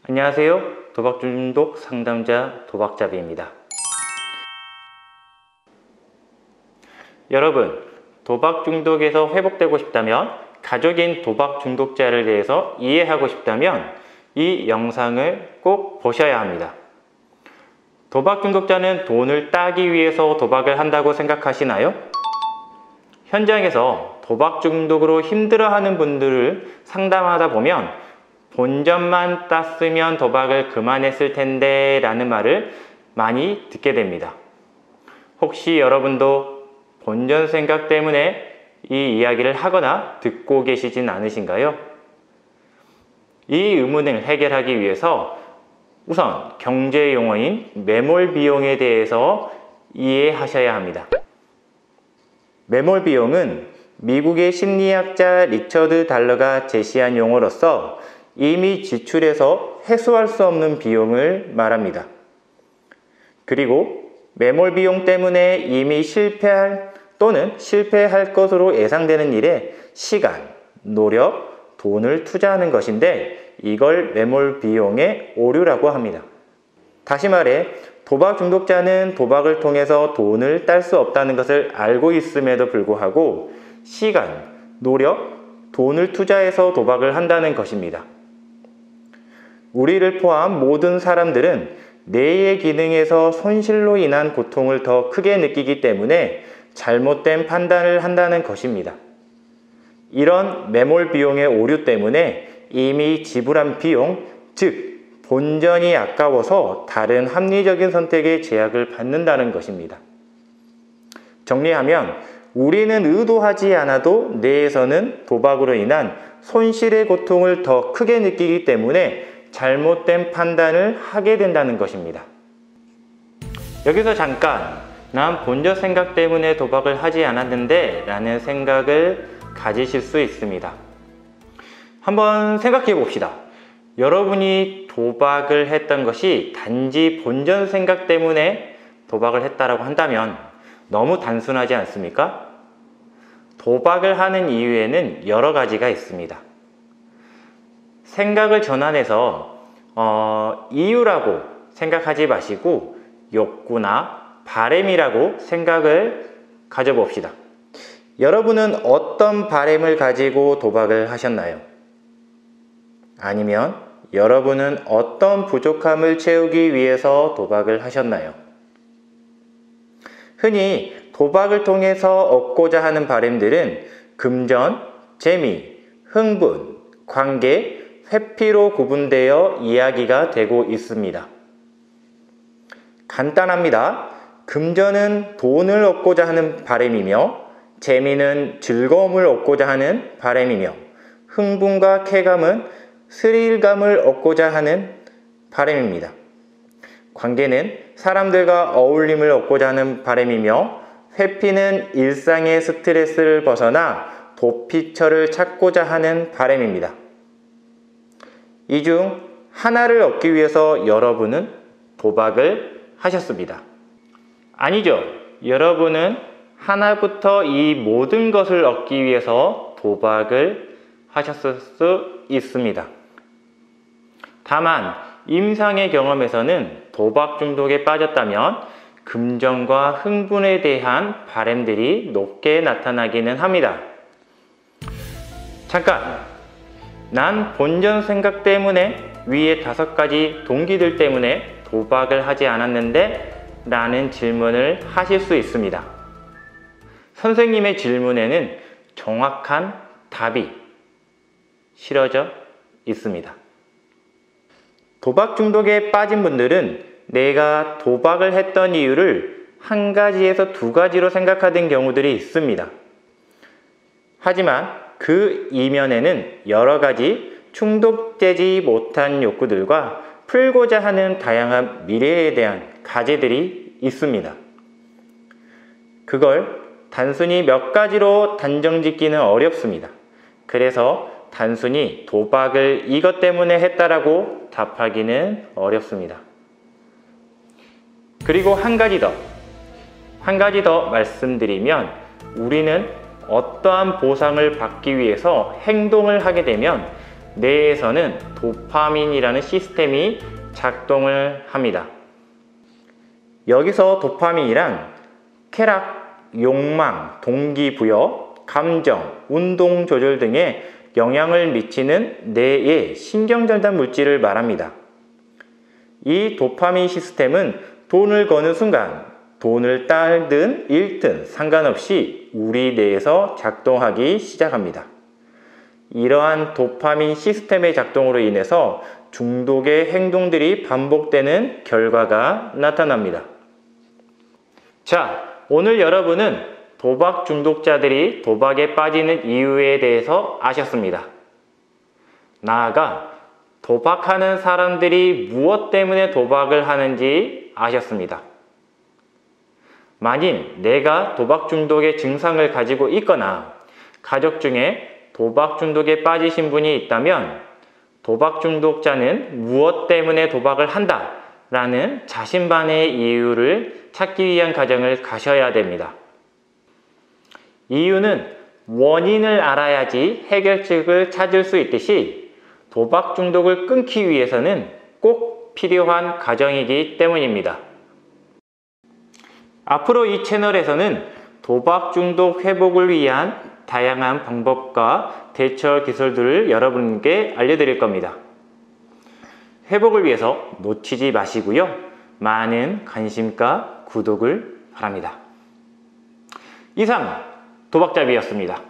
안녕하세요. 도박 중독 상담자 도박잡이입니다. 여러분, 도박 중독에서 회복되고 싶다면, 가족인 도박 중독자를 대해서 이해하고 싶다면 이 영상을 꼭 보셔야 합니다. 도박 중독자는 돈을 따기 위해서 도박을 한다고 생각하시나요? 현장에서 도박 중독으로 힘들어하는 분들을 상담하다 보면 본전만 땄으면 도박을 그만했을 텐데 라는 말을 많이 듣게 됩니다. 혹시 여러분도 본전 생각 때문에 이 이야기를 하거나 듣고 계시진 않으신가요? 이 의문을 해결하기 위해서 우선 경제 용어인 매몰 비용에 대해서 이해하셔야 합니다. 매몰 비용은 미국의 심리학자 리처드 달러가 제시한 용어로서 이미 지출해서 회수할 수 없는 비용을 말합니다. 그리고 매몰 비용 때문에 이미 실패할 또는 실패할 것으로 예상되는 일에 시간, 노력, 돈을 투자하는 것인데 이걸 매몰 비용의 오류라고 합니다. 다시 말해 도박 중독자는 도박을 통해서 돈을 딸 수 없다는 것을 알고 있음에도 불구하고 시간, 노력, 돈을 투자해서 도박을 한다는 것입니다. 우리를 포함 모든 사람들은 뇌의 기능에서 손실로 인한 고통을 더 크게 느끼기 때문에 잘못된 판단을 한다는 것입니다. 이런 매몰 비용의 오류 때문에 이미 지불한 비용, 즉 본전이 아까워서 다른 합리적인 선택에 제약을 받는다는 것입니다. 정리하면 우리는 의도하지 않아도 뇌에서는 도박으로 인한 손실의 고통을 더 크게 느끼기 때문에 잘못된 판단을 하게 된다는 것입니다. 여기서 잠깐 난 본전 생각 때문에 도박을 하지 않았는데 라는 생각을 가지실 수 있습니다. 한번 생각해 봅시다. 여러분이 도박을 했던 것이 단지 본전 생각 때문에 도박을 했다라고 한다면 너무 단순하지 않습니까? 도박을 하는 이유에는 여러 가지가 있습니다. 생각을 전환해서 이유라고 생각하지 마시고 욕구나 바램이라고 생각을 가져봅시다. 여러분은 어떤 바램을 가지고 도박을 하셨나요? 아니면 여러분은 어떤 부족함을 채우기 위해서 도박을 하셨나요? 흔히 도박을 통해서 얻고자 하는 바램들은 금전, 재미, 흥분, 관계, 회피로 구분되어 이야기가 되고 있습니다. 간단합니다. 금전은 돈을 얻고자 하는 바램이며 재미는 즐거움을 얻고자 하는 바램이며 흥분과 쾌감은 스릴감을 얻고자 하는 바램입니다. 관계는 사람들과 어울림을 얻고자 하는 바램이며 회피는 일상의 스트레스를 벗어나 도피처를 찾고자 하는 바램입니다. 이 중 하나를 얻기 위해서 여러분은 도박을 하셨습니다. 아니죠. 여러분은 하나부터 이 모든 것을 얻기 위해서 도박을 하셨을 수 있습니다. 다만 임상의 경험에서는 도박 중독에 빠졌다면 금전과 흥분에 대한 바램들이 높게 나타나기는 합니다. 잠깐! 난 본전 생각 때문에 위에 5가지 동기들 때문에 도박을 하지 않았는데 라는 질문을 하실 수 있습니다. 선생님의 질문에는 정확한 답이 실어져 있습니다. 도박 중독에 빠진 분들은 내가 도박을 했던 이유를 한 가지에서 2가지로 생각하는 경우들이 있습니다. 하지만 그 이면에는 여러 가지 충족되지 못한 욕구들과 풀고자 하는 다양한 미래에 대한 과제들이 있습니다. 그걸 단순히 몇 가지로 단정짓기는 어렵습니다. 그래서 단순히 도박을 이것 때문에 했다라고 답하기는 어렵습니다. 그리고 한 가지 더 말씀드리면 우리는 어떠한 보상을 받기 위해서 행동을 하게 되면 뇌에서는 도파민이라는 시스템이 작동을 합니다. 여기서 도파민이란 쾌락, 욕망, 동기부여, 감정, 운동 조절 등에 영향을 미치는 뇌의 신경전달 물질을 말합니다. 이 도파민 시스템은 돈을 거는 순간 돈을 따든 잃든 상관없이 우리 뇌에서 작동하기 시작합니다. 이러한 도파민 시스템의 작동으로 인해서 중독의 행동들이 반복되는 결과가 나타납니다. 자, 오늘 여러분은 도박 중독자들이 도박에 빠지는 이유에 대해서 아셨습니다. 나아가 도박하는 사람들이 무엇 때문에 도박을 하는지 아셨습니다. 만일 내가 도박 중독의 증상을 가지고 있거나 가족 중에 도박 중독에 빠지신 분이 있다면 도박 중독자는 무엇 때문에 도박을 한다 라는 자신만의 이유를 찾기 위한 과정을 가셔야 됩니다. 이유는 원인을 알아야지 해결책을 찾을 수 있듯이 도박 중독을 끊기 위해서는 꼭 필요한 과정이기 때문입니다. 앞으로 이 채널에서는 도박 중독 회복을 위한 다양한 방법과 대처 기술들을 여러분께 알려드릴 겁니다. 회복을 위해서 놓치지 마시고요. 많은 관심과 구독을 바랍니다. 이상 도박잡이였습니다.